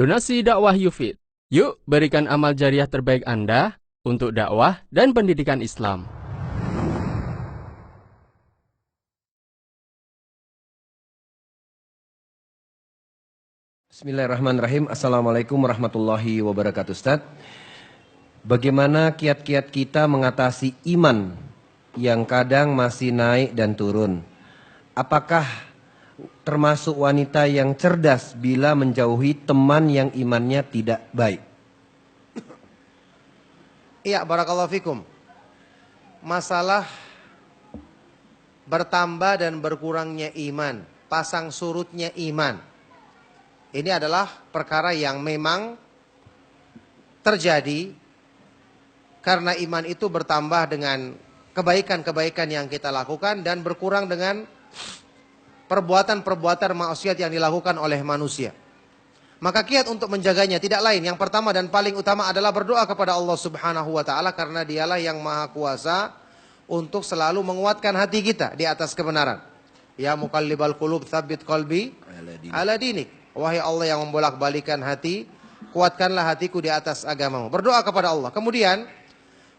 Donasi dakwah Yufid. Yuk berikan amal jariah terbaik Anda untuk dakwah dan pendidikan Islam. Bismillahirrahmanirrahim. Assalamualaikum warahmatullahi wabarakatuh. Ustaz, bagaimana kiat-kiat kita mengatasi iman yang kadang masih naik dan turun? Apakah termasuk wanita yang cerdas bila menjauhi teman yang imannya tidak baik? Iya, barakallahu fikum. Masalah bertambah dan berkurangnya iman, pasang surutnya iman. Ini adalah perkara yang memang terjadi karena iman itu bertambah dengan kebaikan-kebaikan yang kita lakukan dan berkurang dengan perbuatan-perbuatan maksiat yang dilakukan oleh manusia. Maka kiat untuk menjaganya tidak lain. Yang pertama dan paling utama adalah berdoa kepada Allah Subhanahu wa taala karena Dialah yang Maha Kuasa untuk selalu menguatkan hati kita di atas kebenaran. Ya muqallibal qulub tsabbit qalbi ala dinik. Wahai Allah yang membolak-balikan hati, kuatkanlah hatiku di atas agamamu. Berdoa kepada Allah. Kemudian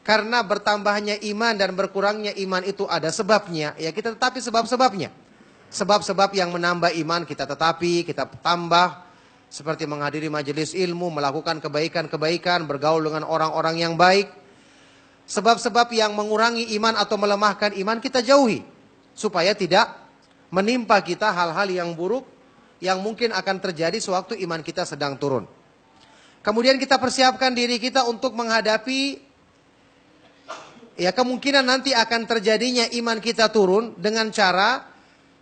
karena bertambahnya iman dan berkurangnya iman itu ada sebabnya, ya kita tetapi sebab-sebabnya. Sebab-sebab yang menambah iman kita tetapi, kita tambah. Seperti menghadiri majelis ilmu, melakukan kebaikan-kebaikan, bergaul dengan orang-orang yang baik. Sebab-sebab yang mengurangi iman atau melemahkan iman kita jauhi. Supaya tidak menimpa kita hal-hal yang buruk yang mungkin akan terjadi sewaktu iman kita sedang turun. Kemudian kita persiapkan diri kita untuk menghadapi ya kemungkinan nanti akan terjadinya iman kita turun dengan cara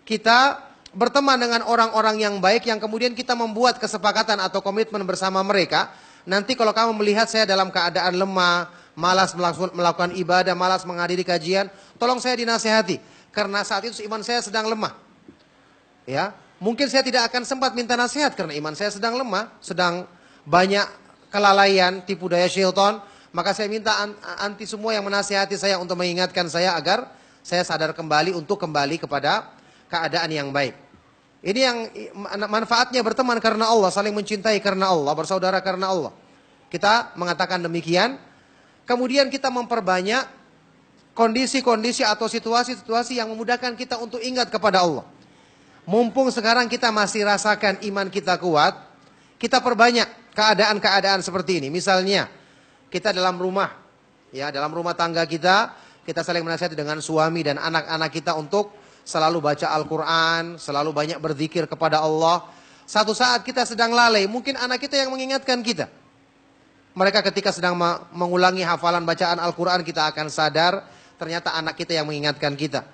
kita berteman dengan orang-orang yang baik yang kemudian kita membuat kesepakatan atau komitmen bersama mereka. Nanti kalau kamu melihat saya dalam keadaan lemah, malas melakukan ibadah, malas menghadiri kajian, tolong saya dinasehati karena saat itu iman saya sedang lemah. Ya, mungkin saya tidak akan sempat minta nasihat karena iman saya sedang lemah, sedang banyak kelalaian, tipu daya syaitan. Maka saya minta anti semua yang menasihati saya untuk mengingatkan saya agar saya sadar kembali untuk kembali kepada keadaan yang baik. Ini yang manfaatnya berteman karena Allah, saling mencintai karena Allah, bersaudara karena Allah. Kita mengatakan demikian. Kemudian kita memperbanyak kondisi-kondisi atau situasi-situasi yang memudahkan kita untuk ingat kepada Allah. Mumpung sekarang kita masih rasakan iman kita kuat, kita perbanyak keadaan-keadaan seperti ini. Misalnya, kita dalam rumah, ya dalam rumah tangga kita saling menasihati dengan suami dan anak-anak kita untuk selalu baca Al-Quran, selalu banyak berzikir kepada Allah. Satu saat kita sedang lalai, mungkin anak kita yang mengingatkan kita. Mereka ketika sedang mengulangi hafalan bacaan Al-Quran, kita akan sadar ternyata anak kita yang mengingatkan kita.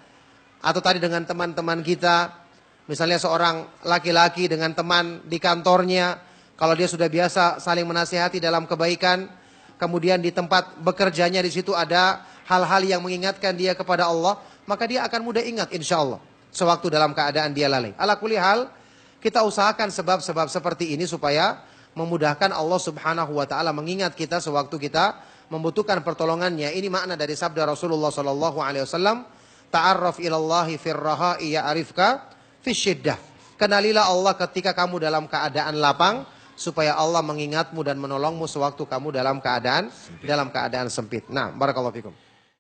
Atau tadi dengan teman-teman kita, misalnya seorang laki-laki dengan teman di kantornya, kalau dia sudah biasa saling menasihati dalam kebaikan, kemudian di tempat bekerjanya di situ ada hal-hal yang mengingatkan dia kepada Allah, maka dia akan mudah ingat insya Allah sewaktu dalam keadaan dia lalai. Ala kulli hal, kita usahakan sebab-sebab seperti ini supaya memudahkan Allah Subhanahu wa taala mengingat kita sewaktu kita membutuhkan pertolongannya. Ini makna dari sabda Rasulullah sallallahu alaihi wasallam, ta'arraf ilallahi firraha'i ya'rifka fisyiddah. Kenalilah Allah ketika kamu dalam keadaan lapang supaya Allah mengingatmu dan menolongmu sewaktu kamu dalam keadaan sempit. Nah, barakallahu fikum.